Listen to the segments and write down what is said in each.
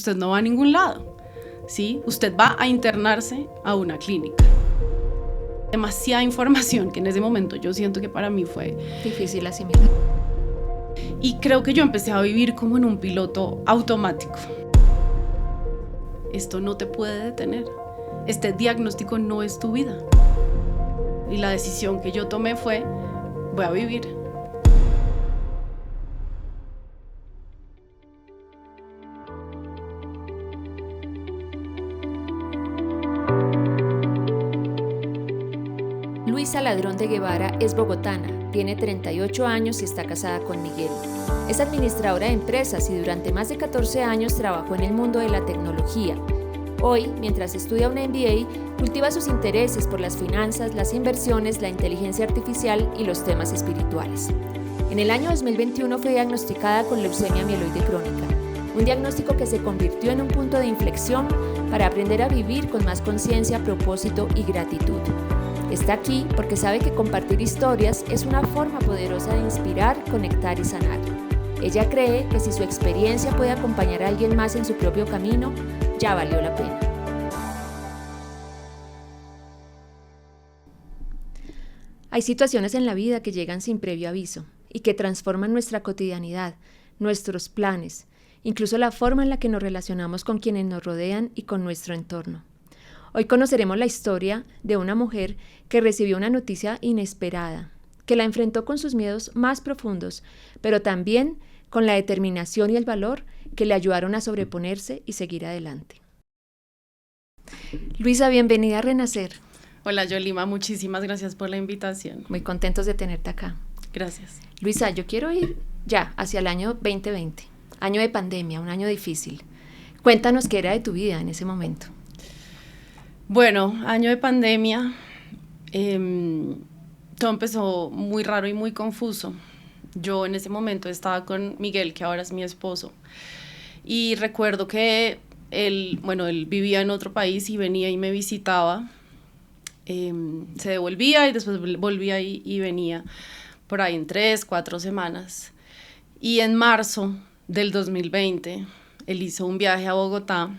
usted no va a ningún lado, ¿sí? Usted va a internarse a una clínica. Demasiada información que en ese momento yo siento que para mí fue difícil asimilar. Y creo que yo empecé a vivir como en un piloto automático. Esto no te puede detener. Este diagnóstico no es tu vida. Y la decisión que yo tomé fue, voy a vivir. Luisa Ladrón de Guevara es bogotana, tiene 38 años y está casada con Miguel. Es administradora de empresas y durante más de 14 años trabajó en el mundo de la tecnología. Hoy, mientras estudia un MBA, cultiva sus intereses por las finanzas, las inversiones, la inteligencia artificial y los temas espirituales. En el año 2021 fue diagnosticada con leucemia mieloide crónica, un diagnóstico que se convirtió en un punto de inflexión para aprender a vivir con más conciencia, propósito y gratitud. Está aquí porque sabe que compartir historias es una forma poderosa de inspirar, conectar y sanar. Ella cree que si su experiencia puede acompañar a alguien más en su propio camino, ya valió la pena. Hay situaciones en la vida que llegan sin previo aviso y que transforman nuestra cotidianidad, nuestros planes, incluso la forma en la que nos relacionamos con quienes nos rodean y con nuestro entorno. Hoy conoceremos la historia de una mujer que recibió una noticia inesperada, que la enfrentó con sus miedos más profundos, pero también con la determinación y el valor que le ayudaron a sobreponerse y seguir adelante. Luisa, bienvenida a Renacer. Hola Yolima, muchísimas gracias por la invitación. Muy contentos de tenerte acá. Gracias. Luisa, yo quiero ir ya hacia el año 2020, año de pandemia, un año difícil. Cuéntanos qué era de tu vida en ese momento. Bueno, año de pandemia, todo empezó muy raro y muy confuso. Yo en ese momento estaba con Miguel, que ahora es mi esposo, y recuerdo que él vivía en otro país y venía y me visitaba, se devolvía y después volvía y venía por ahí en 3-4 semanas. Y en marzo del 2020, él hizo un viaje a Bogotá.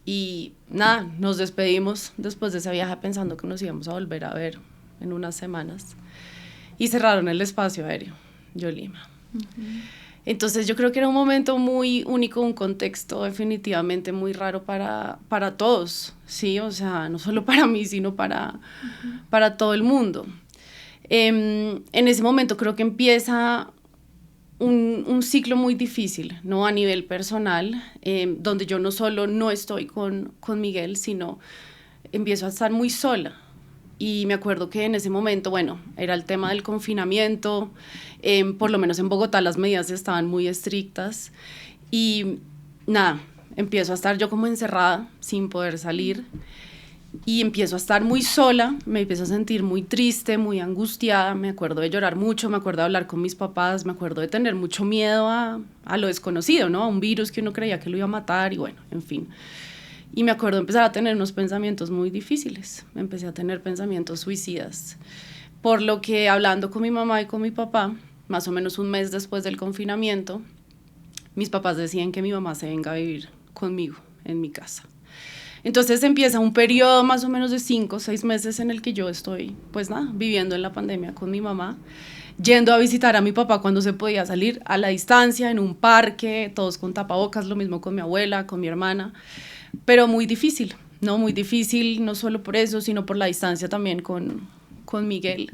Y nada, nos despedimos después de ese viaje pensando que nos íbamos a volver a ver en unas semanas. Y cerraron el espacio aéreo, Yolima. Uh-huh. Entonces yo creo que era un momento muy único, un contexto definitivamente muy raro para todos, ¿sí? O sea, no solo para mí, sino para todo el mundo. En ese momento creo que empieza un ciclo muy difícil, ¿no? A nivel personal, donde yo no solo no estoy con Miguel, sino empiezo a estar muy sola. Y me acuerdo que en ese momento, bueno, era el tema del confinamiento, por lo menos en Bogotá las medidas estaban muy estrictas. Y nada, empiezo a estar yo como encerrada, sin poder salir. Y empiezo a estar muy sola, me empiezo a sentir muy triste, muy angustiada, me acuerdo de llorar mucho, me acuerdo de hablar con mis papás, me acuerdo de tener mucho miedo a lo desconocido, ¿no? A un virus que uno creía que lo iba a matar y bueno, en fin. Y me acuerdo de empezar a tener unos pensamientos muy difíciles, empecé a tener pensamientos suicidas, por lo que hablando con mi mamá y con mi papá, más o menos un mes después del confinamiento, mis papás decían que mi mamá se venga a vivir conmigo en mi casa. Entonces empieza un periodo más o menos de 5 o 6 meses en el que yo estoy, pues nada, viviendo en la pandemia con mi mamá, yendo a visitar a mi papá cuando se podía salir a la distancia, en un parque, todos con tapabocas, lo mismo con mi abuela, con mi hermana, pero muy difícil, ¿no? Muy difícil, no solo por eso, sino por la distancia también con Miguel.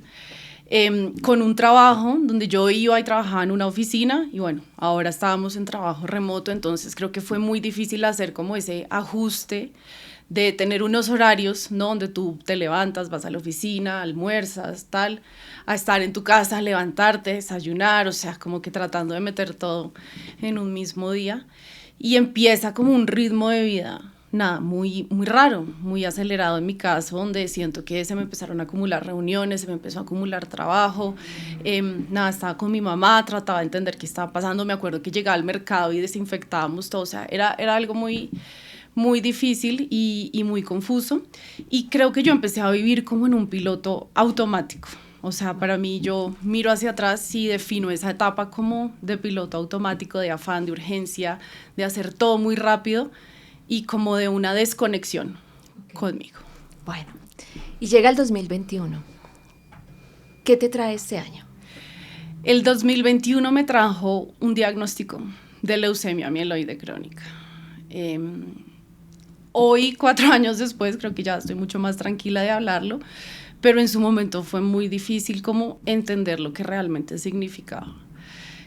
Con un trabajo donde yo iba y trabajaba en una oficina y bueno, ahora estábamos en trabajo remoto, entonces creo que fue muy difícil hacer como ese ajuste de tener unos horarios, ¿no? Donde tú te levantas, vas a la oficina, almuerzas, tal, a estar en tu casa, levantarte, desayunar, o sea, como que tratando de meter todo en un mismo día y empieza como un ritmo de vida nada, muy, muy raro, muy acelerado en mi caso, donde siento que se me empezaron a acumular reuniones, se me empezó a acumular trabajo, nada, estaba con mi mamá, trataba de entender qué estaba pasando, me acuerdo que llegaba al mercado y desinfectábamos todo, o sea, era algo muy, muy difícil y muy confuso, y creo que yo empecé a vivir como en un piloto automático, O sea, para mí yo miro hacia atrás y defino esa etapa como de piloto automático, de afán, de urgencia, de hacer todo muy rápido y como de una desconexión conmigo. Bueno, y llega el 2021. ¿Qué te trae este año? El 2021 me trajo un diagnóstico de leucemia mieloide crónica. Hoy, 4 años después, creo que ya estoy mucho más tranquila de hablarlo, pero en su momento fue muy difícil como entender lo que realmente significaba.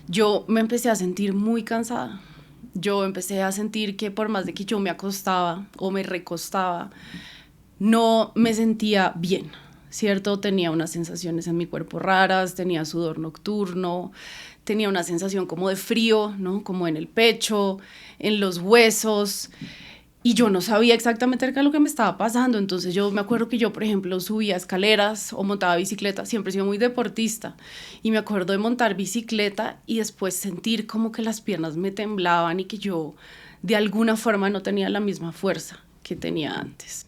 Yo me empecé a sentir muy cansada. Yo empecé a sentir que por más de que yo me acostaba o me recostaba, no me sentía bien, ¿cierto? Tenía unas sensaciones en mi cuerpo raras, tenía sudor nocturno, tenía una sensación como de frío, ¿no? Como en el pecho, en los huesos, y yo no sabía exactamente qué era lo que me estaba pasando. Entonces yo me acuerdo que yo, por ejemplo, subía escaleras o montaba bicicleta, siempre he sido muy deportista, y me acuerdo de montar bicicleta y después sentir como que las piernas me temblaban y que yo de alguna forma no tenía la misma fuerza que tenía antes.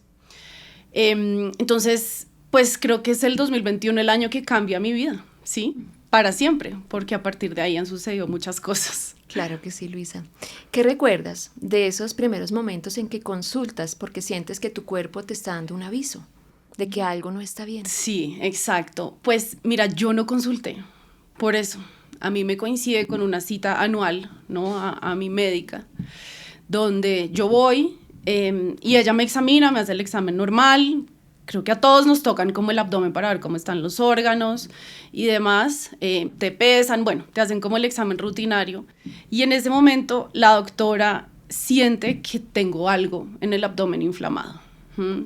Entonces, pues creo que es el 2021 el año que cambia mi vida, ¿sí? Para siempre, porque a partir de ahí han sucedido muchas cosas. Claro que sí, Luisa. ¿Qué recuerdas de esos primeros momentos en que consultas porque sientes que tu cuerpo te está dando un aviso de que algo no está bien? Sí, exacto. Pues mira, yo no consulté, por eso. A mí me coincide con una cita anual, ¿no? A mi médica, donde yo voy y ella me examina, me hace el examen normal. Creo que a todos nos tocan como el abdomen para ver cómo están los órganos y demás, te pesan, bueno, te hacen como el examen rutinario, y en ese momento la doctora siente que tengo algo en el abdomen inflamado.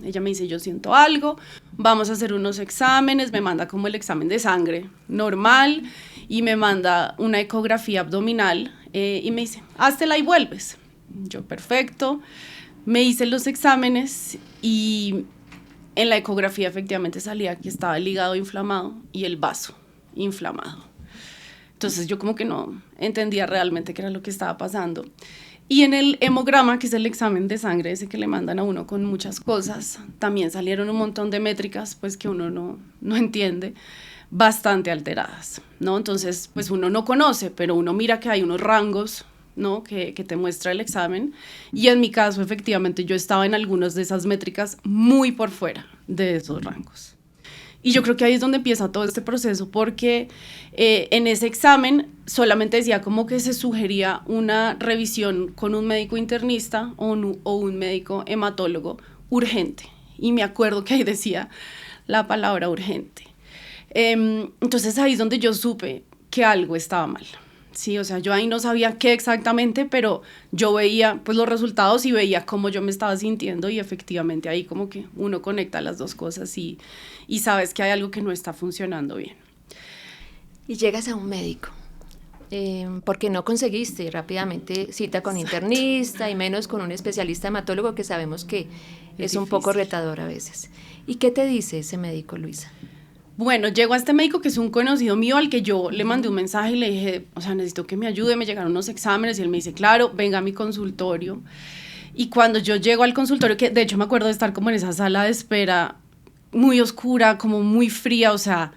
Ella me dice, yo siento algo, vamos a hacer unos exámenes, me manda como el examen de sangre normal y me manda una ecografía abdominal y me dice, háztela y vuelves. Yo, perfecto, me hice los exámenes y en la ecografía efectivamente salía que estaba el hígado inflamado y el vaso inflamado. Entonces yo como que no entendía realmente qué era lo que estaba pasando. Y en el hemograma, que es el examen de sangre ese que le mandan a uno con muchas cosas, también salieron un montón de métricas pues que uno no entiende, bastante alteradas, ¿no? Entonces pues uno no conoce, pero uno mira que hay unos rangos, ¿no? que te muestra el examen, y en mi caso efectivamente yo estaba en algunas de esas métricas muy por fuera de esos rangos. Y yo creo que ahí es donde empieza todo este proceso, porque en ese examen solamente decía como que se sugería una revisión con un médico internista o un médico hematólogo urgente, y me acuerdo que ahí decía la palabra urgente. Entonces ahí es donde yo supe que algo estaba mal. Sí, o sea, yo ahí no sabía qué exactamente, pero yo veía pues los resultados y veía cómo yo me estaba sintiendo, y efectivamente ahí como que uno conecta las dos cosas y sabes que hay algo que no está funcionando bien. Y llegas a un médico, porque no conseguiste rápidamente cita con internista y menos con un especialista hematólogo, que sabemos que es un poco retador a veces. ¿Y qué te dice ese médico, Luisa? Bueno, llego a este médico que es un conocido mío al que yo le mandé un mensaje y le dije, o sea, necesito que me ayude, me llegaron unos exámenes, y él me dice, claro, venga a mi consultorio. Y cuando yo llego al consultorio, que de hecho me acuerdo de estar como en esa sala de espera muy oscura, como muy fría, o sea,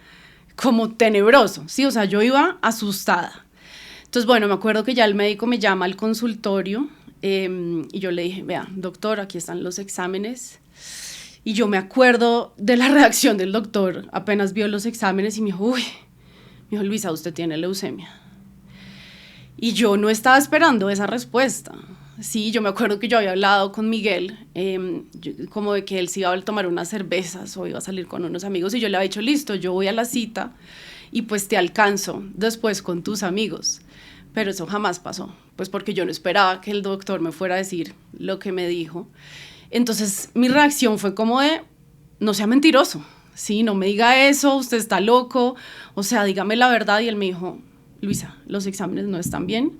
como tenebroso, ¿sí? O sea, yo iba asustada. Entonces, bueno, me acuerdo que ya el médico me llama al consultorio y yo le dije, vea, doctor, aquí están los exámenes. Y yo me acuerdo de la reacción del doctor, apenas vio los exámenes y me dijo, Luisa, usted tiene leucemia. Y yo no estaba esperando esa respuesta. Sí, yo me acuerdo que yo había hablado con Miguel, como de que él se iba a tomar unas cervezas o iba a salir con unos amigos, y yo le había dicho, listo, yo voy a la cita y pues te alcanzo después con tus amigos. Pero eso jamás pasó, pues porque yo no esperaba que el doctor me fuera a decir lo que me dijo. Entonces mi reacción fue como de, no sea mentiroso, ¿sí? No me diga eso, usted está loco, o sea, dígame la verdad. Y él me dijo, Luisa, los exámenes no están bien.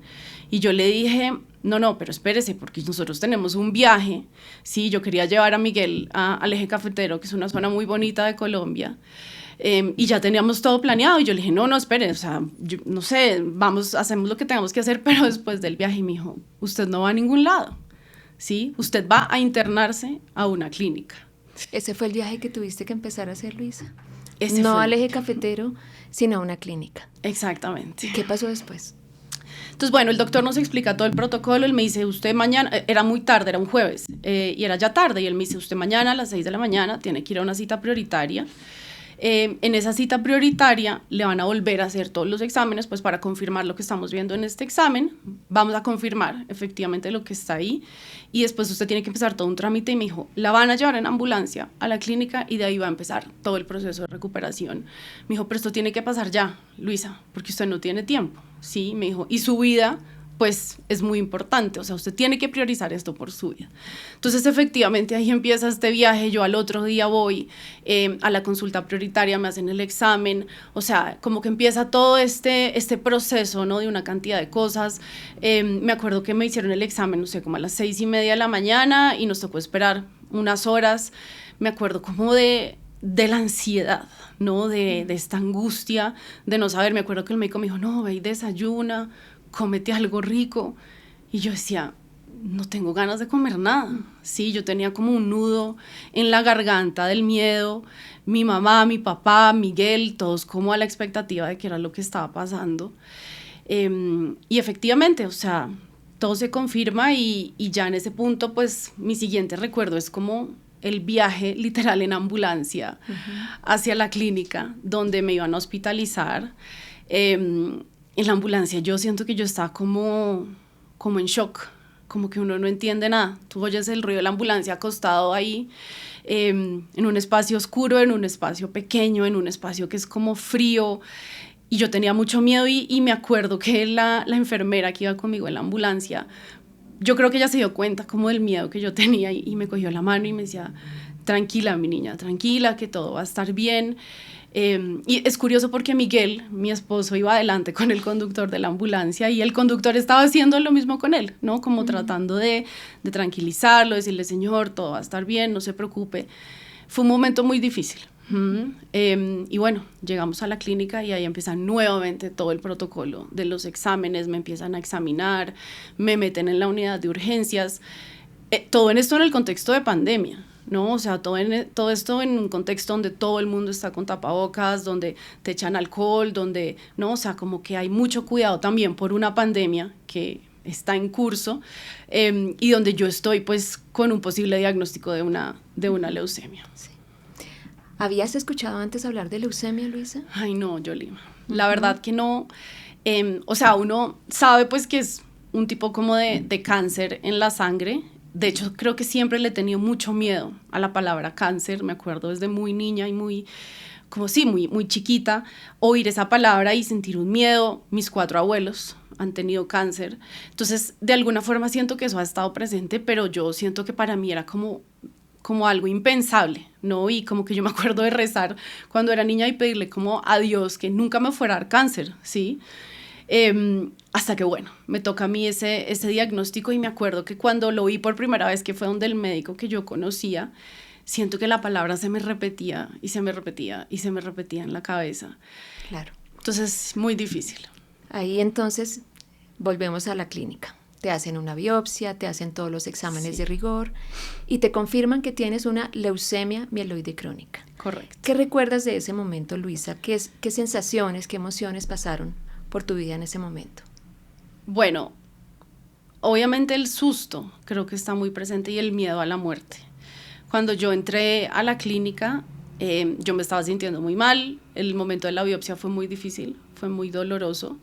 Y yo le dije, no, pero espérese, porque nosotros tenemos un viaje, sí, yo quería llevar a Miguel al Eje Cafetero, que es una zona muy bonita de Colombia, y ya teníamos todo planeado. Y yo le dije, no, espere, o sea, yo, no sé, vamos, hacemos lo que tengamos que hacer, pero después del viaje. Y me dijo, usted no va a ningún lado. ¿Sí? Usted va a internarse a una clínica. ¿Ese fue el viaje que tuviste que empezar a hacer, Luisa? No al eje cafetero, sino a una clínica. Exactamente. ¿Qué pasó después? Entonces, bueno, el doctor nos explica todo el protocolo, él me dice, usted mañana, era muy tarde, era un jueves, y era ya tarde, y él me dice, usted mañana a las 6 de la mañana tiene que ir a una cita prioritaria. En esa cita prioritaria le van a volver a hacer todos los exámenes, pues para confirmar lo que estamos viendo en este examen, vamos a confirmar efectivamente lo que está ahí, y después usted tiene que empezar todo un trámite, y me dijo, la van a llevar en ambulancia a la clínica, y de ahí va a empezar todo el proceso de recuperación. Me dijo, pero esto tiene que pasar ya, Luisa, porque usted no tiene tiempo, ¿sí? Me dijo, y su vida pues es muy importante, o sea, usted tiene que priorizar esto por su vida. Entonces, efectivamente, ahí empieza este viaje, yo al otro día voy a la consulta prioritaria, me hacen el examen, o sea, como que empieza todo este proceso, ¿no?, de una cantidad de cosas. Me acuerdo que me hicieron el examen, no sé, como a las 6:30 de la mañana y nos tocó esperar unas horas. Me acuerdo como de la ansiedad, ¿no?, de esta angustia, de no saber. Me acuerdo que el médico me dijo, no, ve y desayuna, cómete algo rico, y yo decía, no tengo ganas de comer nada, sí, yo tenía como un nudo en la garganta del miedo, mi mamá, mi papá, Miguel, todos como a la expectativa de qué era lo que estaba pasando, y efectivamente, o sea, todo se confirma, y ya en ese punto, pues, mi siguiente recuerdo es como el viaje literal en ambulancia hacia la clínica, donde me iban a hospitalizar. En la ambulancia yo siento que yo estaba como en shock, como que uno no entiende nada. Tú oyes el ruido de la ambulancia acostado ahí, en un espacio oscuro, en un espacio pequeño, en un espacio que es como frío, y yo tenía mucho miedo, y me acuerdo que la enfermera que iba conmigo en la ambulancia, yo creo que ella se dio cuenta como del miedo que yo tenía, y me cogió la mano y me decía, tranquila, mi niña, tranquila, que todo va a estar bien. Y es curioso porque Miguel, mi esposo, iba adelante con el conductor de la ambulancia, y el conductor estaba haciendo lo mismo con él, ¿no? Como tratando de tranquilizarlo, decirle, señor, todo va a estar bien, no se preocupe. Fue un momento muy difícil. Y bueno, llegamos a la clínica y ahí empieza nuevamente todo el protocolo de los exámenes, me empiezan a examinar, me meten en la unidad de urgencias, todo en esto en el contexto de pandemia, ¿no? O sea, todo esto en un contexto donde todo el mundo está con tapabocas, donde te echan alcohol, donde, ¿no? O sea, como que hay mucho cuidado también por una pandemia que está en curso, y donde yo estoy pues con un posible diagnóstico de una leucemia. Sí. ¿Habías escuchado antes hablar de leucemia, Luisa? Ay, no, Yolima. La verdad que no. O sea, uno sabe pues que es un tipo como de cáncer en la sangre. De hecho, creo que siempre le he tenido mucho miedo a la palabra cáncer. Me acuerdo desde muy niña y muy chiquita, oír esa palabra y sentir un miedo. Mis 4 abuelos han tenido cáncer. Entonces, de alguna forma siento que eso ha estado presente, pero yo siento que para mí era como algo impensable, ¿no? Y como que yo me acuerdo de rezar cuando era niña y pedirle como a Dios que nunca me fuera a dar cáncer, ¿sí? Hasta que, bueno, me toca a mí ese diagnóstico, y me acuerdo que cuando lo vi por primera vez, que fue donde el médico que yo conocía, siento que la palabra se me repetía y se me repetía y se me repetía en la cabeza. Claro. Entonces, muy difícil. Ahí entonces volvemos a la clínica. Te hacen una biopsia, te hacen todos los exámenes de rigor y te confirman que tienes una leucemia mieloide crónica. Correcto. ¿Qué recuerdas de ese momento, Luisa? ¿Qué sensaciones, qué emociones pasaron por tu vida en ese momento? Bueno, obviamente el susto creo que está muy presente, y el miedo a la muerte. Cuando yo entré a la clínica, yo me estaba sintiendo muy mal. El momento de la biopsia fue muy difícil, fue muy doloroso.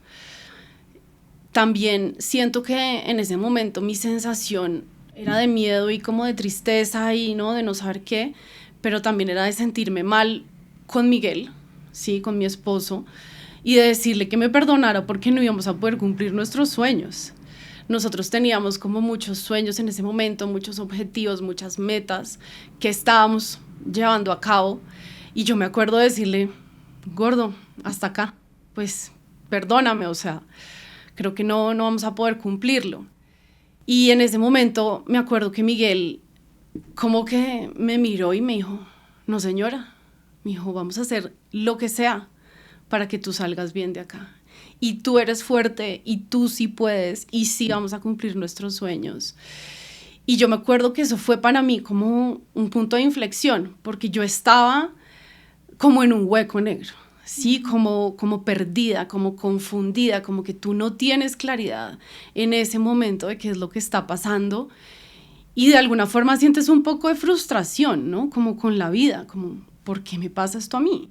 También siento que en ese momento mi sensación era de miedo y como de tristeza y, ¿no?, de no saber qué, pero también era de sentirme mal con Miguel, ¿sí?, con mi esposo, y de decirle que me perdonara porque no íbamos a poder cumplir nuestros sueños. Nosotros teníamos como muchos sueños en ese momento, muchos objetivos, muchas metas que estábamos llevando a cabo, y yo me acuerdo de decirle, gordo, hasta acá, pues perdóname, o sea, creo que no vamos a poder cumplirlo. Y en ese momento me acuerdo que Miguel como que me miró y me dijo, no señora, me dijo, vamos a hacer lo que sea para que tú salgas bien de acá. Y tú eres fuerte y tú sí puedes y sí vamos a cumplir nuestros sueños. Y yo me acuerdo que eso fue para mí como un punto de inflexión, porque yo estaba como en un hueco negro, ¿sí? Como perdida, como confundida, como que tú no tienes claridad en ese momento de qué es lo que está pasando y de alguna forma sientes un poco de frustración, ¿no? Como con la vida, como, ¿por qué me pasa esto a mí?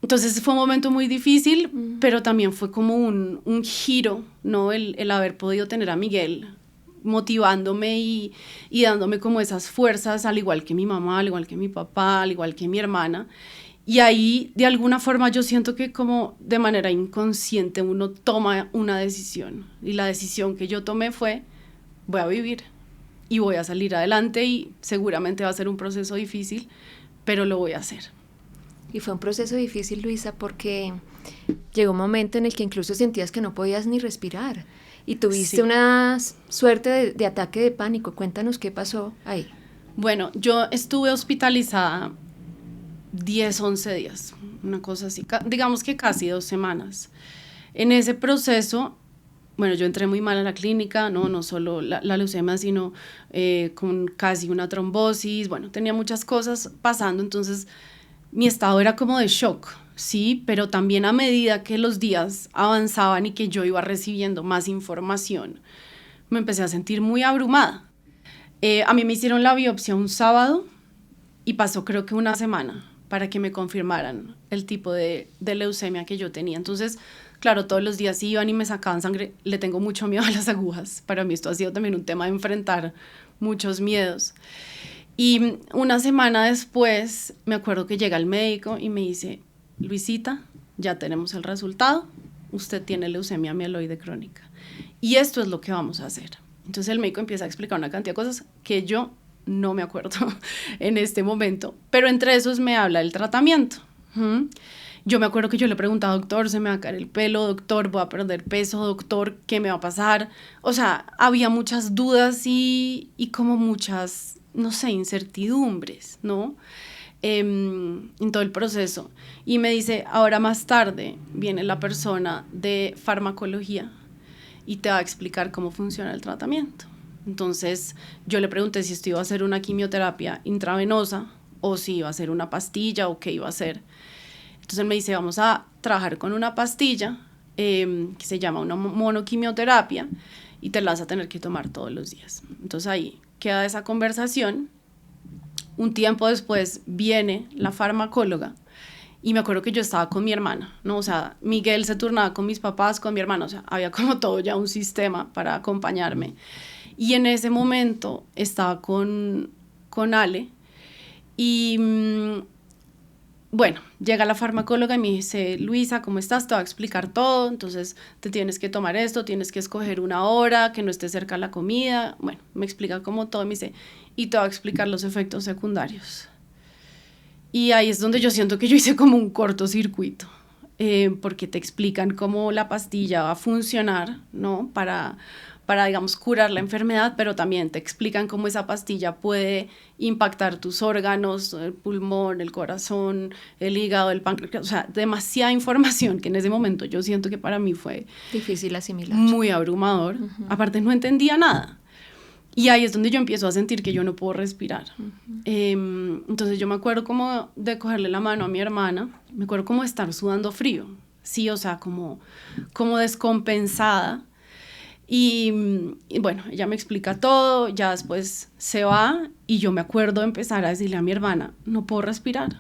Entonces fue un momento muy difícil, pero también fue como un giro, ¿no? El haber podido tener a Miguel motivándome y dándome como esas fuerzas, al igual que mi mamá, al igual que mi papá, al igual que mi hermana. Y ahí, de alguna forma, yo siento que como de manera inconsciente uno toma una decisión. Y la decisión que yo tomé fue, voy a vivir y voy a salir adelante y seguramente va a ser un proceso difícil, pero lo voy a hacer. Y fue un proceso difícil, Luisa, porque llegó un momento en el que incluso sentías que no podías ni respirar y tuviste una suerte de ataque de pánico. Cuéntanos qué pasó ahí. Bueno, yo estuve hospitalizada 10, 11 días, una cosa así, digamos que casi 2 semanas. En ese proceso, bueno, yo entré muy mal a la clínica, no solo la leucemia, sino con casi una trombosis, bueno, tenía muchas cosas pasando, entonces mi estado era como de shock, sí, pero también a medida que los días avanzaban y que yo iba recibiendo más información, me empecé a sentir muy abrumada. A mí me hicieron la biopsia un sábado y pasó creo que una semana para que me confirmaran el tipo de leucemia que yo tenía. Entonces, claro, todos los días iban y me sacaban sangre. Le tengo mucho miedo a las agujas. Para mí esto ha sido también un tema de enfrentar muchos miedos. Y una semana después me acuerdo que llega el médico y me dice, Luisita, ya tenemos el resultado, usted tiene leucemia mieloide crónica y esto es lo que vamos a hacer. Entonces el médico empieza a explicar una cantidad de cosas que yo no me acuerdo en este momento, pero entre esos me habla del tratamiento. Yo me acuerdo que yo le preguntaba, doctor, se me va a caer el pelo, doctor, voy a perder peso, doctor, ¿qué me va a pasar? O sea, había muchas dudas y como muchas, no sé, incertidumbres, ¿no? En todo el proceso. Y me dice, ahora más tarde viene la persona de farmacología y te va a explicar cómo funciona el tratamiento. Entonces yo le pregunté si esto iba a ser una quimioterapia intravenosa o si iba a ser una pastilla o qué iba a ser. Entonces él me dice, vamos a trabajar con una pastilla que se llama una monoquimioterapia y te la vas a tener que tomar todos los días. Entonces ahí queda esa conversación. Un tiempo después viene la farmacóloga y me acuerdo que yo estaba con mi hermana, ¿no? O sea, Miguel se turnaba con mis papás, con mi hermana, o sea, había como todo ya un sistema para acompañarme. Y en ese momento estaba con Ale y bueno, llega la farmacóloga y me dice, Luisa, ¿cómo estás? Te voy a explicar todo, entonces te tienes que tomar esto, tienes que escoger una hora, que no esté cerca la comida. Bueno, me explica como todo, me dice, y te voy a explicar los efectos secundarios. Y ahí es donde yo siento que yo hice como un cortocircuito, porque te explican cómo la pastilla va a funcionar, ¿no? Para, digamos, curar la enfermedad, pero también te explican cómo esa pastilla puede impactar tus órganos, el pulmón, el corazón, el hígado, el páncreas, o sea, demasiada información que en ese momento yo siento que para mí fue difícil asimilar. Muy abrumador. Aparte no entendía nada. Y ahí es donde yo empiezo a sentir que yo no puedo respirar. Entonces yo me acuerdo como de cogerle la mano a mi hermana, me acuerdo como de estar sudando frío, sí, o sea, como descompensada. Y bueno, ella me explica todo, ya después se va y yo me acuerdo de empezar a decirle a mi hermana, no puedo respirar,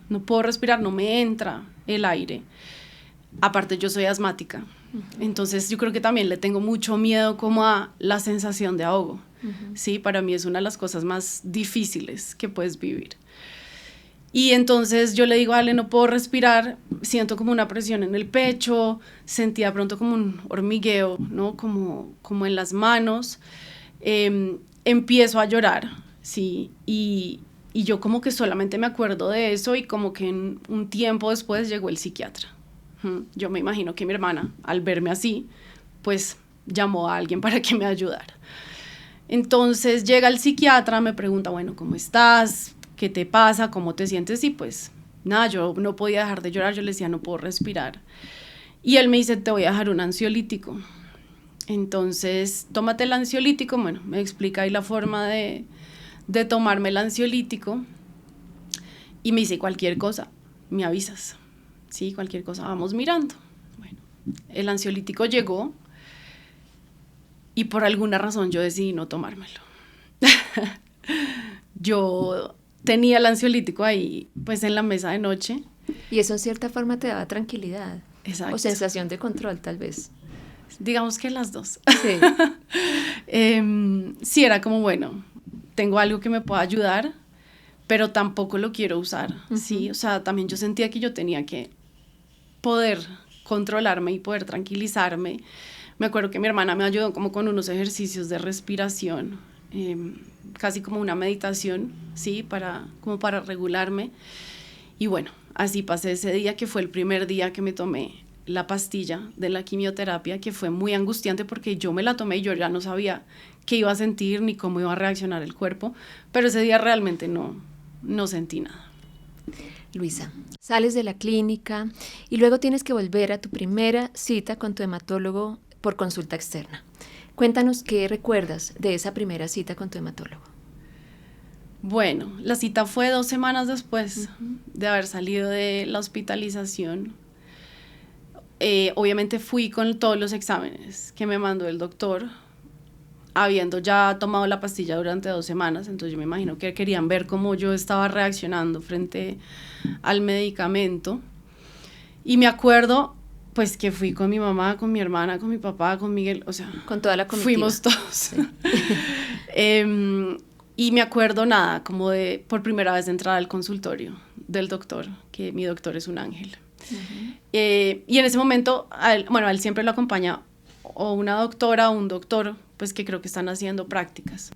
no me entra el aire. Aparte yo soy asmática, entonces yo creo que también le tengo mucho miedo como a la sensación de ahogo. Sí, para mí es una de las cosas más difíciles que puedes vivir. Y entonces yo le digo, Ale, no puedo respirar, siento como una presión en el pecho, sentía pronto como un hormigueo, ¿no? Como en las manos. Empiezo a llorar, sí, y yo como que solamente me acuerdo de eso y como que un tiempo después llegó el psiquiatra. Yo me imagino que mi hermana, al verme así, pues llamó a alguien para que me ayudara. Entonces llega el psiquiatra, me pregunta, bueno, ¿cómo estás? ¿Qué te pasa? ¿Cómo te sientes? Y pues nada, yo no podía dejar de llorar, yo le decía, no puedo respirar. Y él me dice, te voy a dejar un ansiolítico. Entonces, tómate el ansiolítico, bueno, me explica ahí la forma de tomarme el ansiolítico. Y me dice, cualquier cosa, me avisas. Sí, cualquier cosa, vamos mirando. Bueno, el ansiolítico llegó y por alguna razón yo decidí no tomármelo. Yo tenía el ansiolítico ahí, pues en la mesa de noche. Y eso en cierta forma te daba tranquilidad. Exacto. O sensación de control, tal vez. Digamos que las dos. Sí. Sí, era como, bueno, tengo algo que me pueda ayudar, pero tampoco lo quiero usar, ¿sí? O sea, también yo sentía que yo tenía que poder controlarme y poder tranquilizarme. Me acuerdo que mi hermana me ayudó como con unos ejercicios de respiración, casi como una meditación, ¿sí? Como para regularme. Y bueno, así pasé ese día, que fue el primer día que me tomé la pastilla de la quimioterapia, que fue muy angustiante porque yo me la tomé y yo ya no sabía qué iba a sentir ni cómo iba a reaccionar el cuerpo, pero ese día realmente no sentí nada. Luisa, sales de la clínica y luego tienes que volver a tu primera cita con tu hematólogo por consulta externa. Cuéntanos qué recuerdas de esa primera cita con tu hematólogo. Bueno, la cita fue 2 semanas después de haber salido de la hospitalización. Obviamente fui con todos los exámenes que me mandó el doctor, habiendo ya tomado la pastilla durante 2 semanas, entonces yo me imagino que querían ver cómo yo estaba reaccionando frente al medicamento. Y me acuerdo, pues, que fui con mi mamá, con mi hermana, con mi papá, con Miguel, o sea, con toda la comitiva. Fuimos todos. Sí. Y me acuerdo nada, como de por primera vez entrar al consultorio del doctor, que mi doctor es un ángel. Y en ese momento, a él siempre lo acompaña o una doctora o un doctor, pues que creo que están haciendo prácticas.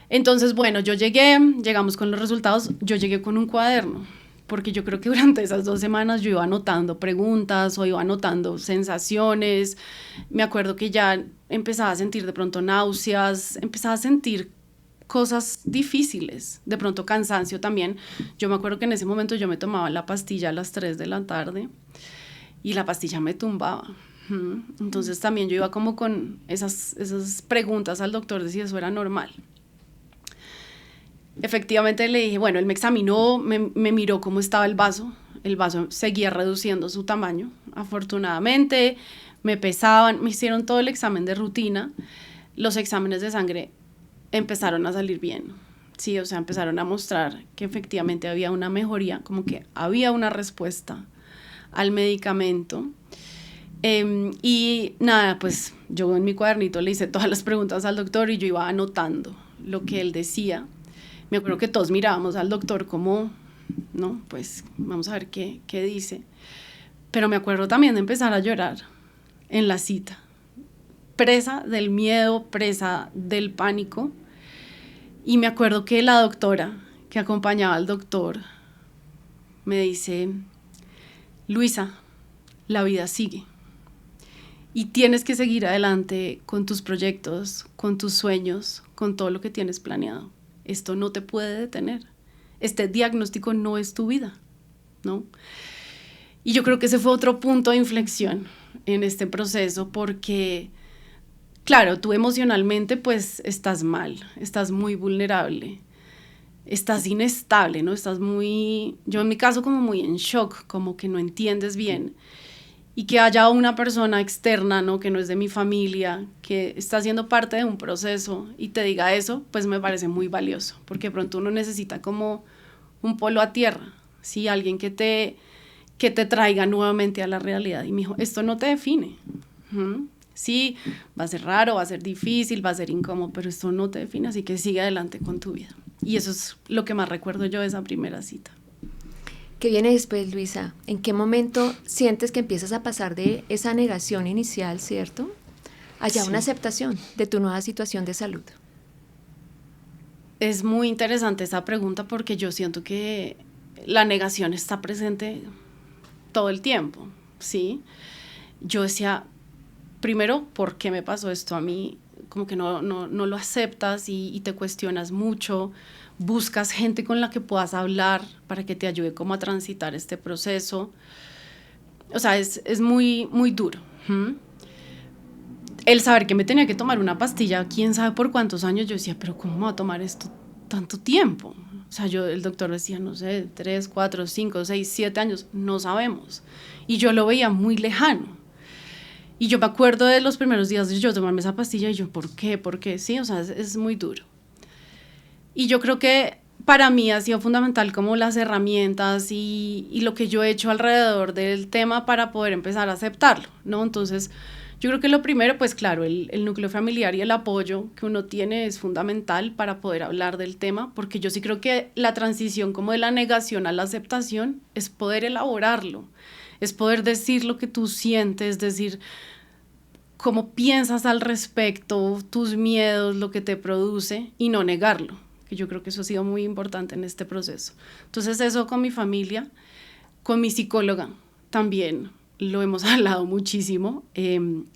Entonces, bueno, llegamos con los resultados, yo llegué con un cuaderno, porque yo creo que durante esas 2 semanas yo iba anotando preguntas o iba anotando sensaciones. Me acuerdo que ya empezaba a sentir de pronto náuseas, empezaba a sentir cosas difíciles, de pronto cansancio también. Yo me acuerdo que en ese momento yo me tomaba la pastilla a las 3 de la tarde y la pastilla me tumbaba. Entonces también yo iba como con esas preguntas al doctor de si eso era normal. Efectivamente le dije, bueno, él me examinó, me miró cómo estaba el vaso seguía reduciendo su tamaño, afortunadamente, me pesaban, me hicieron todo el examen de rutina, los exámenes de sangre empezaron a salir bien, sí, o sea, empezaron a mostrar que efectivamente había una mejoría, como que había una respuesta al medicamento. Y nada, pues yo en mi cuadernito le hice todas las preguntas al doctor y yo iba anotando lo que él decía. Me acuerdo que todos mirábamos al doctor como, no, pues vamos a ver qué dice. Pero me acuerdo también de empezar a llorar en la cita, presa del miedo, presa del pánico. Y me acuerdo que la doctora que acompañaba al doctor me dice, Luisa, la vida sigue y tienes que seguir adelante con tus proyectos, con tus sueños, con todo lo que tienes planeado. Esto no te puede detener. Este diagnóstico no es tu vida, ¿no? Y yo creo que ese fue otro punto de inflexión en este proceso porque, claro, tú emocionalmente pues estás mal, estás muy vulnerable, estás inestable, ¿no? Estás muy, yo en mi caso como muy en shock, como que no entiendes bien. Y que haya una persona externa, ¿no? Que no es de mi familia, que está haciendo parte de un proceso y te diga eso, pues me parece muy valioso, porque de pronto uno necesita como un polo a tierra, ¿sí? Alguien que te traiga nuevamente a la realidad y me dijo, esto no te define. Sí, va a ser raro, va a ser difícil, va a ser incómodo, pero esto no te define, así que sigue adelante con tu vida. Y eso es lo que más recuerdo yo de esa primera cita. ¿Qué viene después, Luisa? ¿En qué momento sientes que empiezas a pasar de esa negación inicial, cierto, hacia una aceptación de tu nueva situación de salud? Es muy interesante esa pregunta porque yo siento que la negación está presente todo el tiempo, ¿sí? Yo decía, primero, ¿por qué me pasó esto a mí? Como que no lo aceptas y te cuestionas mucho. Buscas gente con la que puedas hablar para que te ayude como a transitar este proceso. O sea, es muy, muy duro. El saber que me tenía que tomar una pastilla, quién sabe por cuántos años, yo decía, pero ¿cómo me va a tomar esto tanto tiempo? O sea, el doctor decía, no sé, 3, 4, 5, 6, 7 años, no sabemos. Y yo lo veía muy lejano. Y yo me acuerdo de los primeros días de yo tomarme esa pastilla y yo, ¿por qué? ¿Por qué? Sí, o sea, es muy duro. Y yo creo que para mí ha sido fundamental como las herramientas y lo que yo he hecho alrededor del tema para poder empezar a aceptarlo, ¿no? Entonces, yo creo que lo primero, pues claro, el núcleo familiar y el apoyo que uno tiene es fundamental para poder hablar del tema, porque yo sí creo que la transición como de la negación a la aceptación es poder elaborarlo, es poder decir lo que tú sientes, decir cómo piensas al respecto, tus miedos, lo que te produce y no negarlo. Que yo creo que eso ha sido muy importante en este proceso. Entonces eso con mi familia, con mi psicóloga también lo hemos hablado muchísimo.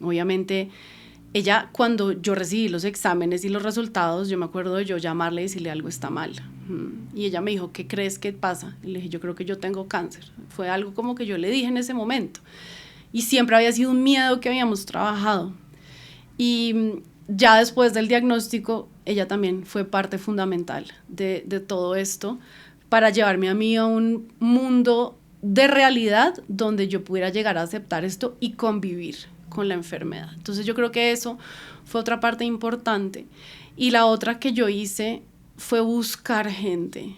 Obviamente ella, cuando yo recibí los exámenes y los resultados, yo me acuerdo de yo llamarle y decirle algo está mal. Y ella me dijo, ¿qué crees que pasa? Y le dije, yo creo que yo tengo cáncer. Fue algo como que yo le dije en ese momento. Y siempre había sido un miedo que habíamos trabajado. Y ya después del diagnóstico, ella también fue parte fundamental de todo esto para llevarme a mí a un mundo de realidad donde yo pudiera llegar a aceptar esto y convivir con la enfermedad. Entonces yo creo que eso fue otra parte importante. Y la otra que yo hice fue buscar gente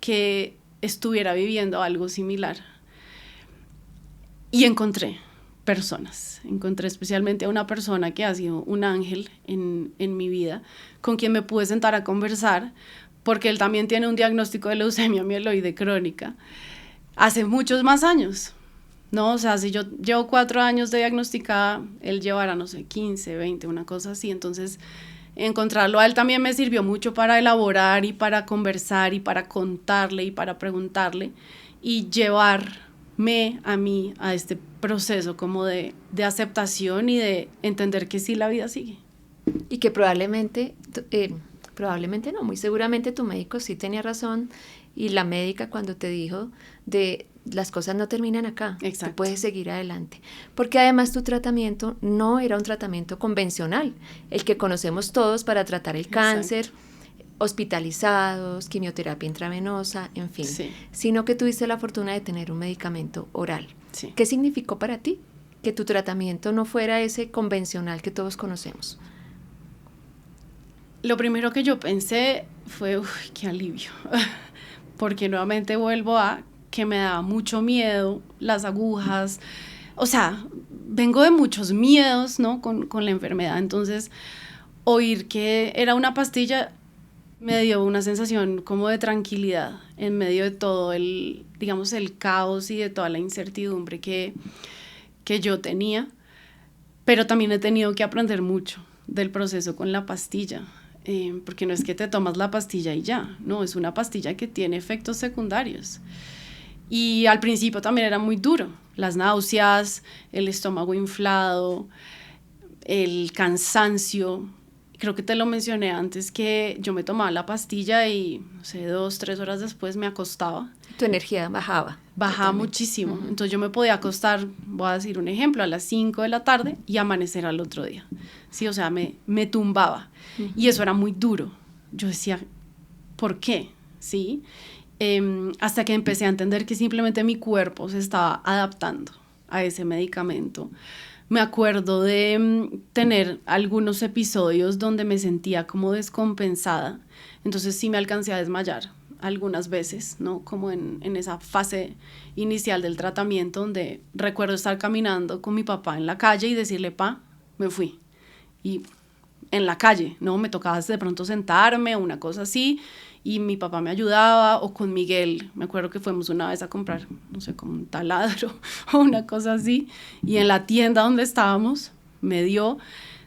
que estuviera viviendo algo similar. Y encontré especialmente a una persona que ha sido un ángel en mi vida, con quien me pude sentar a conversar, porque él también tiene un diagnóstico de leucemia mieloide crónica, hace muchos más años, ¿no? O sea, si yo llevo 4 años de diagnosticada, él llevará, no sé, 15, 20, una cosa así. Entonces, encontrarlo a él también me sirvió mucho para elaborar y para conversar y para contarle y para preguntarle y llevarme a mí a este proceso como de aceptación y de entender que sí, la vida sigue. Y que probablemente no, muy seguramente tu médico sí tenía razón, y la médica cuando te dijo de las cosas no terminan acá, exacto, tú puedes seguir adelante, porque además tu tratamiento no era un tratamiento convencional, el que conocemos todos para tratar el cáncer, exacto, hospitalizados, quimioterapia intravenosa, en fin, sí, sino que tuviste la fortuna de tener un medicamento oral. Sí. ¿Qué significó para ti que tu tratamiento no fuera ese convencional que todos conocemos? Lo primero que yo pensé fue, qué alivio, porque nuevamente vuelvo a que me daba mucho miedo las agujas, o sea, vengo de muchos miedos, ¿no? Con la enfermedad, entonces oír que era una pastilla me dio una sensación como de tranquilidad en medio de todo el caos y de toda la incertidumbre que yo tenía, pero también he tenido que aprender mucho del proceso con la pastilla, porque no es que te tomas la pastilla y ya, no, es una pastilla que tiene efectos secundarios. Y al principio también era muy duro, las náuseas, el estómago inflado, el cansancio. Creo que te lo mencioné antes, que yo me tomaba la pastilla y, no sé, 2, 3 horas después me acostaba. Tu energía bajaba. Bajaba muchísimo. Uh-huh. Entonces yo me podía acostar, voy a decir un ejemplo, a las 5 de la tarde y amanecer al otro día. Sí, o sea, me tumbaba. Uh-huh. Y eso era muy duro. Yo decía, ¿por qué? Sí. Hasta que empecé a entender que simplemente mi cuerpo se estaba adaptando a ese medicamento. Me acuerdo de tener algunos episodios donde me sentía como descompensada, entonces sí me alcancé a desmayar algunas veces, ¿no? Como en esa fase inicial del tratamiento, donde recuerdo estar caminando con mi papá en la calle y decirle, pa, me fui. Y en la calle, ¿no? Me tocaba de pronto sentarme o una cosa así, y mi papá me ayudaba, o con Miguel, me acuerdo que fuimos una vez a comprar, no sé, como un taladro o una cosa así, y en la tienda donde estábamos me dio.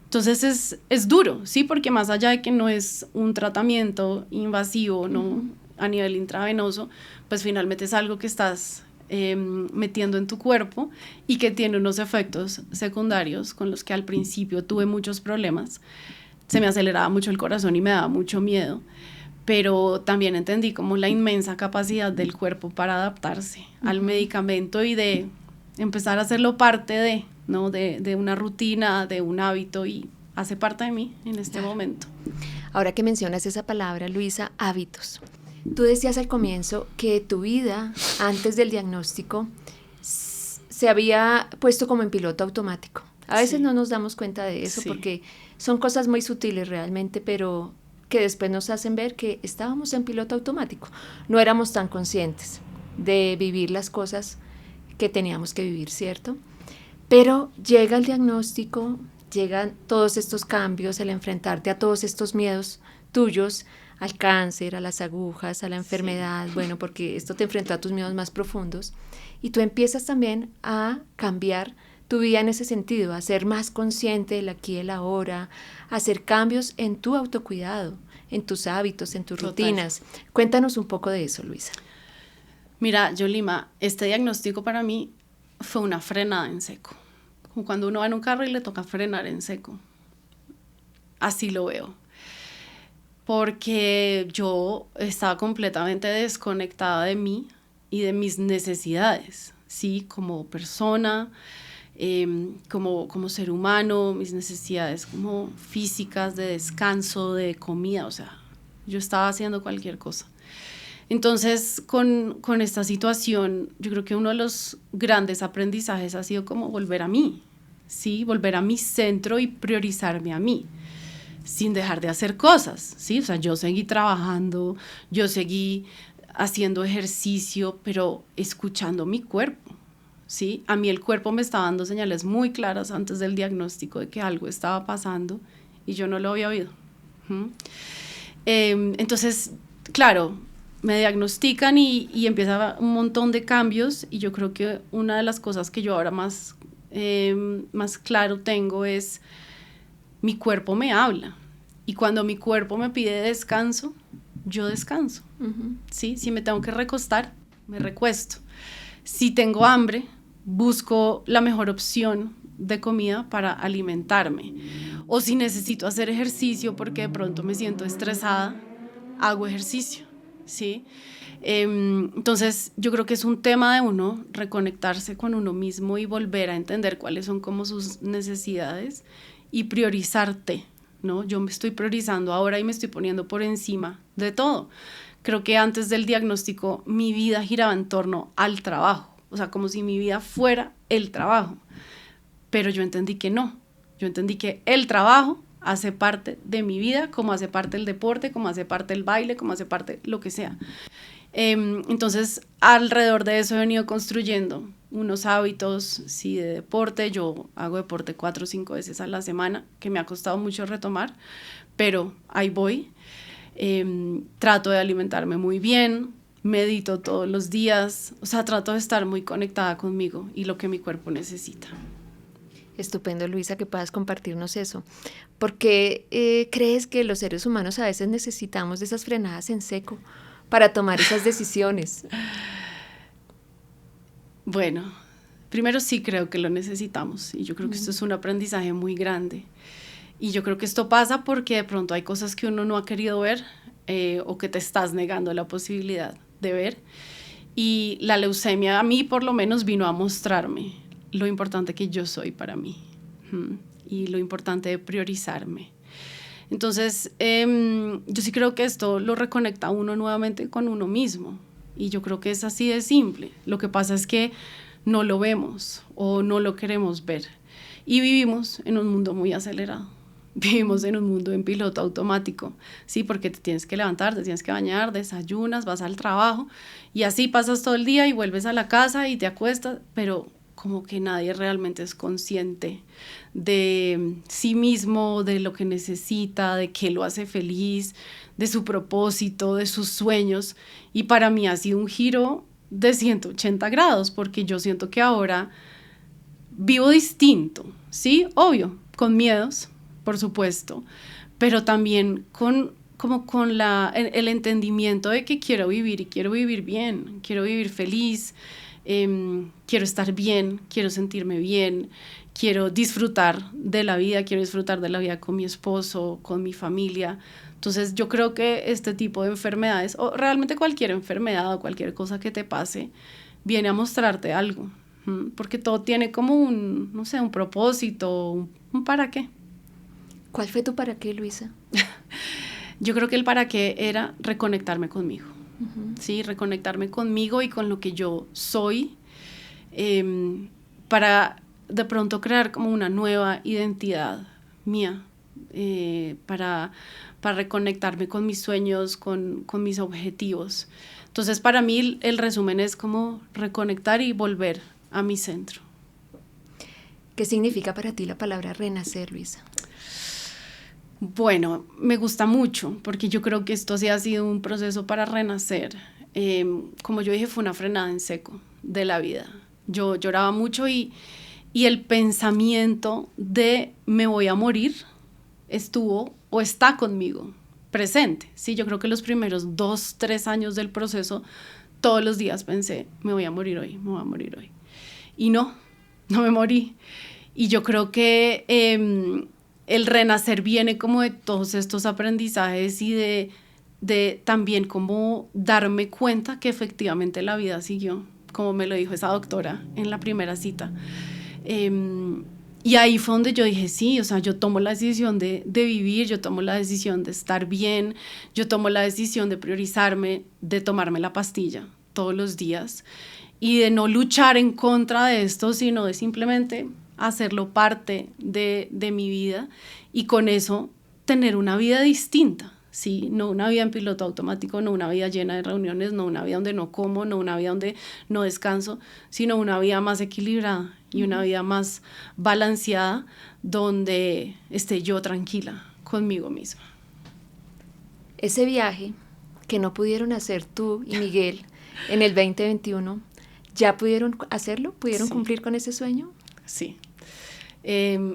Entonces es duro, ¿sí? Porque más allá de que no es un tratamiento invasivo, ¿no? A nivel intravenoso, pues finalmente es algo que estás metiendo en tu cuerpo y que tiene unos efectos secundarios con los que al principio tuve muchos problemas. Se me aceleraba mucho el corazón y me daba mucho miedo, pero también entendí como la inmensa capacidad del cuerpo para adaptarse al medicamento y de empezar a hacerlo parte de, ¿no? de una rutina, de un hábito, y hace parte de mí en este momento. Ahora que mencionas esa palabra, Luisa, hábitos. Tú decías al comienzo que tu vida antes del diagnóstico se había puesto como en piloto automático. A veces Sí. no nos damos cuenta de eso Sí. porque son cosas muy sutiles realmente, pero que después nos hacen ver que estábamos en piloto automático. No éramos tan conscientes de vivir las cosas que teníamos que vivir, ¿cierto? Pero llega el diagnóstico, llegan todos estos cambios, el enfrentarte a todos estos miedos tuyos, al cáncer, a las agujas, a la enfermedad, sí. Bueno, porque esto te enfrentó a tus miedos más profundos, y tú empiezas también a cambiar tu vida en ese sentido, a ser más consciente del aquí y el ahora, a hacer cambios en tu autocuidado, en tus hábitos, en tus rutinas. Cuéntanos un poco de eso, Luisa. Mira, Yolima, este diagnóstico para mí fue una frenada en seco. Como cuando uno va en un carro y le toca frenar en seco. Así lo veo. Porque yo estaba completamente desconectada de mí y de mis necesidades, ¿sí? Como persona, como ser humano, mis necesidades como físicas, de descanso, de comida, o sea, yo estaba haciendo cualquier cosa. Entonces, con esta situación, yo creo que uno de los grandes aprendizajes ha sido como volver a mí, ¿sí? Volver a mi centro y priorizarme a mí, sin dejar de hacer cosas, ¿sí? O sea, yo seguí trabajando, yo seguí haciendo ejercicio, pero escuchando mi cuerpo, ¿sí? A mí el cuerpo me estaba dando señales muy claras antes del diagnóstico de que algo estaba pasando y yo no lo había oído. Entonces, claro, me diagnostican y empieza un montón de cambios, y yo creo que una de las cosas que yo ahora más claro tengo es mi cuerpo me habla, y cuando mi cuerpo me pide descanso, yo descanso. ¿Sí? Si me tengo que recostar, me recuesto. Si tengo hambre, busco la mejor opción de comida para alimentarme. O si necesito hacer ejercicio porque de pronto me siento estresada, hago ejercicio, ¿sí? Entonces yo creo que es un tema de uno reconectarse con uno mismo y volver a entender cuáles son como sus necesidades y priorizarte, ¿no? Yo me estoy priorizando ahora y me estoy poniendo por encima de todo. Creo que antes del diagnóstico mi vida giraba en torno al trabajo, o sea, como si mi vida fuera el trabajo, pero yo entendí que no, yo entendí que el trabajo hace parte de mi vida, como hace parte el deporte, como hace parte el baile, como hace parte lo que sea. Entonces, alrededor de eso he venido construyendo unos hábitos, sí, de deporte. Yo hago deporte 4 o 5 veces a la semana, que me ha costado mucho retomar, pero ahí voy. Trato de alimentarme muy bien, medito todos los días, o sea, trato de estar muy conectada conmigo y lo que mi cuerpo necesita. Estupendo, Luisa, que puedas compartirnos eso. ¿Por qué crees que los seres humanos a veces necesitamos de esas frenadas en seco para tomar esas decisiones? Bueno, primero sí creo que lo necesitamos, y yo creo que esto es un aprendizaje muy grande. Y yo creo que esto pasa porque de pronto hay cosas que uno no ha querido ver, o que te estás negando la posibilidad de ver. Y la leucemia a mí por lo menos vino a mostrarme lo importante que yo soy para mí, y lo importante de priorizarme. Entonces, yo sí creo que esto lo reconecta a uno nuevamente con uno mismo. Y yo creo que es así de simple. Lo que pasa es que no lo vemos o no lo queremos ver. Y vivimos en un mundo muy acelerado. Vivimos en un mundo en piloto automático, ¿sí? Porque te tienes que levantar, te tienes que bañar, desayunas, vas al trabajo y así pasas todo el día y vuelves a la casa y te acuestas, pero como que nadie realmente es consciente de sí mismo, de lo que necesita, de qué lo hace feliz, de su propósito, de sus sueños. Y para mí ha sido un giro de 180 grados, porque yo siento que ahora vivo distinto, ¿sí? Obvio, con miedos, por supuesto, pero también con el entendimiento de que quiero vivir y quiero vivir bien, quiero vivir feliz, quiero estar bien, quiero sentirme bien, quiero disfrutar de la vida, quiero disfrutar de la vida con mi esposo, con mi familia. Entonces yo creo que este tipo de enfermedades, o realmente cualquier enfermedad o cualquier cosa que te pase, viene a mostrarte algo, porque todo tiene como un propósito, un para qué. ¿Cuál fue tu para qué, Luisa? Yo creo que el para qué era reconectarme conmigo. ¿sí? Reconectarme conmigo y con lo que yo soy, para de pronto crear como una nueva identidad mía, para reconectarme con mis sueños, con mis objetivos. Entonces, para mí el resumen es como reconectar y volver a mi centro. ¿Qué significa para ti la palabra renacer, Luisa? Bueno, me gusta mucho porque yo creo que esto sí ha sido un proceso para renacer. Como yo dije, fue una frenada en seco de la vida. Yo lloraba mucho y el pensamiento de me voy a morir estuvo o está conmigo, presente. Sí, yo creo que los primeros 2, 3 años del proceso, todos los días pensé, me voy a morir hoy, me voy a morir hoy. Y no me morí. Y yo creo que el renacer viene como de todos estos aprendizajes y de también como darme cuenta que efectivamente la vida siguió, como me lo dijo esa doctora en la primera cita. Y ahí fue donde yo dije, sí, o sea, yo tomo la decisión de vivir, yo tomo la decisión de estar bien, yo tomo la decisión de priorizarme, de tomarme la pastilla todos los días y de no luchar en contra de esto, sino de simplemente hacerlo parte de mi vida y con eso tener una vida distinta, ¿sí? No una vida en piloto automático, no una vida llena de reuniones, no una vida donde no como, no una vida donde no descanso, sino una vida más equilibrada y una vida más balanceada donde esté yo tranquila conmigo misma. Ese viaje que no pudieron hacer tú y Miguel en el 2021, ¿ya pudieron hacerlo? ¿Pudieron cumplir con ese sueño? Sí.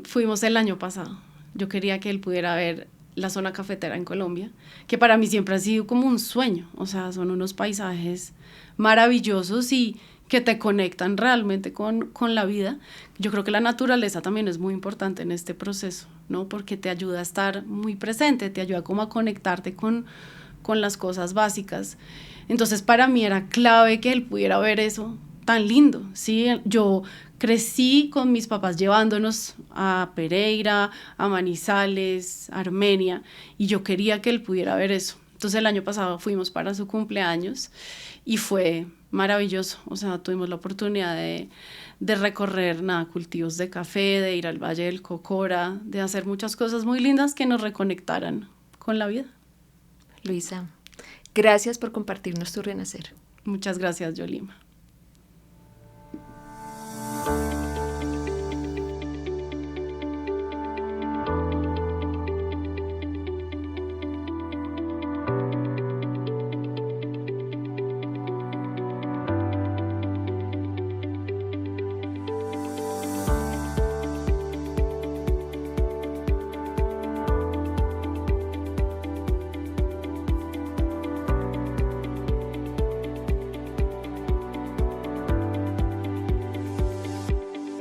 Fuimos el año pasado. Yo quería que él pudiera ver la zona cafetera en Colombia, que para mí siempre ha sido como un sueño. O sea, son unos paisajes maravillosos y que te conectan realmente con la vida. Yo creo que la naturaleza también es muy importante en este proceso, ¿no? Porque te ayuda a estar muy presente, te ayuda como a conectarte con las cosas básicas. Entonces, para mí era clave que él pudiera ver eso tan lindo, ¿sí? Yo crecí con mis papás llevándonos a Pereira, a Manizales, a Armenia, y yo quería que él pudiera ver eso. Entonces el año pasado fuimos para su cumpleaños y fue maravilloso. O sea, tuvimos la oportunidad de recorrer cultivos de café, de ir al Valle del Cocora, de hacer muchas cosas muy lindas que nos reconectaran con la vida. Luisa, gracias por compartirnos tu renacer. Muchas gracias, Yolima.